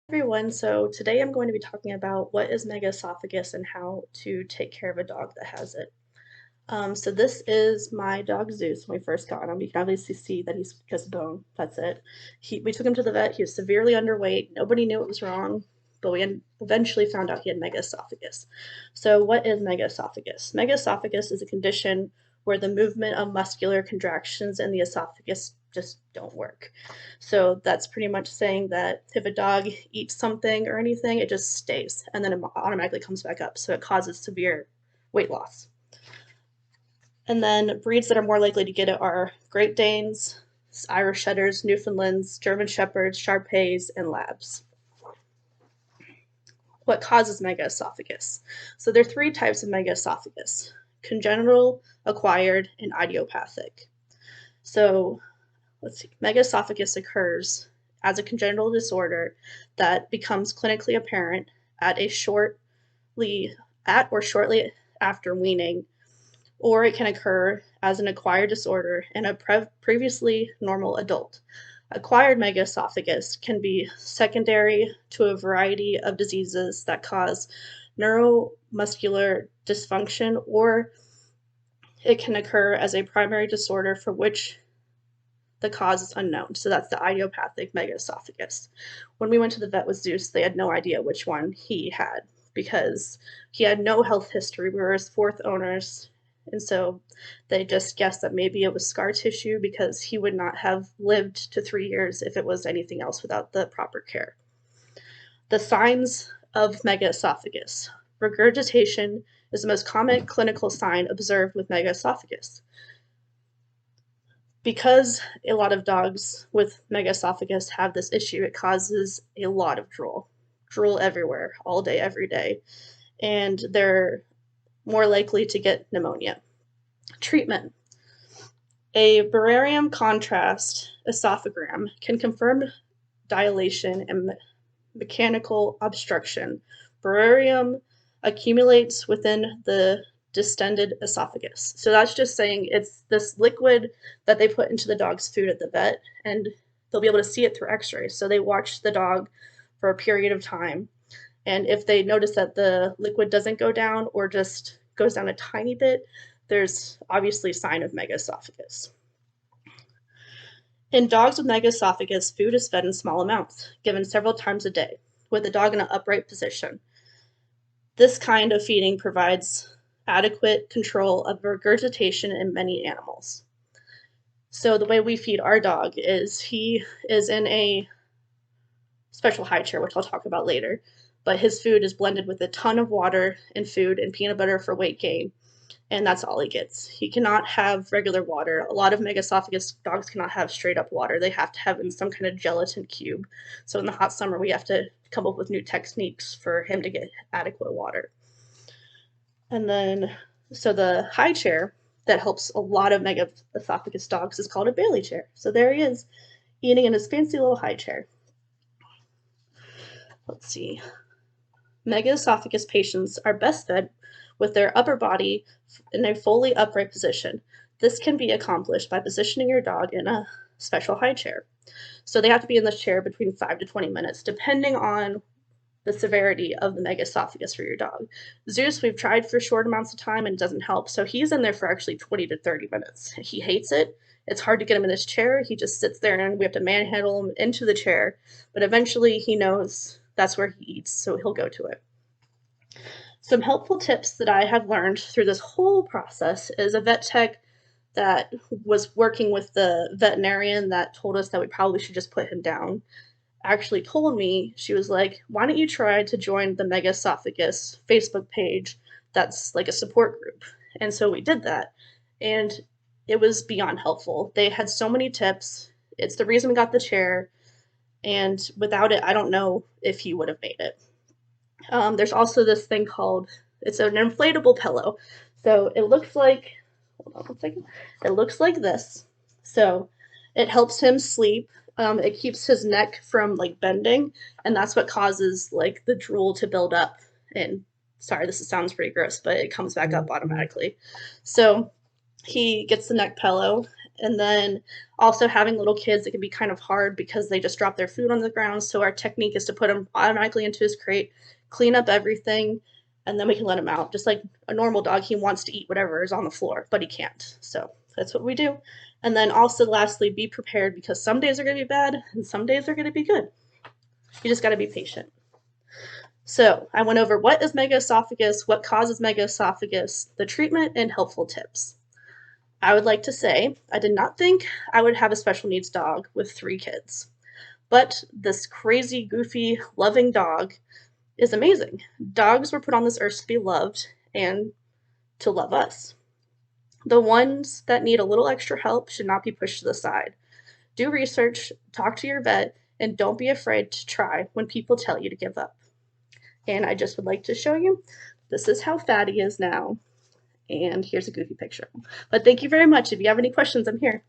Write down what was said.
Everyone, so today I'm going to be talking about what is megaesophagus and how to take care of a dog that has it. So this is my dog Zeus when we first got him. You can obviously see that he's just bone. That's it. We took him to the vet. He was severely underweight. Nobody knew it was wrong, but we eventually found out he had megaesophagus. So what is megaesophagus? Megaesophagus is a condition where the movement of muscular contractions in the esophagus just don't work. So that's pretty much saying that if a dog eats something or anything, it just stays and then it automatically comes back up. So it causes severe weight loss. And then breeds that are more likely to get it are Great Danes, Irish Setters, Newfoundlands, German Shepherds, Shar-Peis, and Labs. What causes megaesophagus? So there are three types of megaesophagus: congenital, acquired, and idiopathic. So let's see, megaesophagus occurs as a congenital disorder that becomes clinically apparent at or shortly after weaning, or it can occur as an acquired disorder in a previously normal adult. Acquired megaesophagus can be secondary to a variety of diseases that cause neuromuscular dysfunction, or it can occur as a primary disorder for which the cause is unknown. So that's the idiopathic megaesophagus. When we went to the vet with Zeus, they had no idea which one he had because he had no health history. We were his fourth owners, and so they just guessed that maybe it was scar tissue because he would not have lived to 3 years if it was anything else without the proper care. The signs of megaesophagus. Regurgitation is the most common clinical sign observed with megaesophagus. Because a lot of dogs with megaesophagus have this issue, it causes a lot of drool everywhere, all day, every day, and they're more likely to get pneumonia. Treatment. A barium contrast esophagram can confirm dilation and mechanical obstruction. Barium accumulates within the distended esophagus. So that's just saying it's this liquid that they put into the dog's food at the vet, and they'll be able to see it through x-rays. So they watch the dog for a period of time, and if they notice that the liquid doesn't go down or just goes down a tiny bit, there's obviously a sign of megaesophagus. In dogs with megaesophagus, food is fed in small amounts, given several times a day, with the dog in an upright position. This kind of feeding provides adequate control of regurgitation in many animals. So the way we feed our dog is he is in a special high chair, which I'll talk about later, but his food is blended with a ton of water and food and peanut butter for weight gain, and that's all he gets. He cannot have regular water. A lot of megaesophagus dogs cannot have straight up water. They have to have in some kind of gelatin cube. So in the hot summer, we have to come up with new techniques for him to get adequate water. And then, so the high chair that helps a lot of megaesophagus dogs is called a Bailey chair. So there he is, eating in his fancy little high chair. Let's see. Megaesophagus patients are best fed with their upper body in a fully upright position. This can be accomplished by positioning your dog in a special high chair. So they have to be in this chair between 5 to 20 minutes, depending on the severity of the megaesophagus for your dog. Zeus, we've tried for short amounts of time and it doesn't help. So he's in there for actually 20 to 30 minutes. He hates it. It's hard to get him in this chair. He just sits there and we have to manhandle him into the chair. But eventually he knows that's where he eats, so he'll go to it. Some helpful tips that I have learned through this whole process is a vet tech that was working with the veterinarian that told us that we probably should just put him down actually told me, she was like, why don't you try to join the Megaesophagus Facebook page that's like a support group? And so we did that, and it was beyond helpful. They had so many tips. It's the reason we got the chair, and without it, I don't know if he would have made it. There's also this thing called, it's an inflatable pillow. So it looks like, hold on one second, it looks like this. So it helps him sleep. It keeps his neck from like bending, and that's what causes like the drool to build up. And sorry, this sounds pretty gross, but it comes back up automatically. So he gets the neck pillow, And then also having little kids, it can be kind of hard because they just drop their food on the ground. So our technique is to put him automatically into his crate, clean up everything, and then we can let him out. Just like a normal dog, he wants to eat whatever is on the floor, but he can't. So that's what we do. And then also lastly, be prepared because some days are going to be bad and some days are going to be good. You just got to be patient. So I went over what is megaesophagus, what causes megaesophagus, the treatment, and helpful tips. I would like to say I did not think I would have a special needs dog with 3 kids, but this crazy, goofy, loving dog is amazing. Dogs were put on this earth to be loved and to love us. The ones that need a little extra help should not be pushed to the side. Do research, talk to your vet, and don't be afraid to try when people tell you to give up. And I just would like to show you, this is how Fatty is now. And here's a goofy picture. But thank you very much. If you have any questions, I'm here.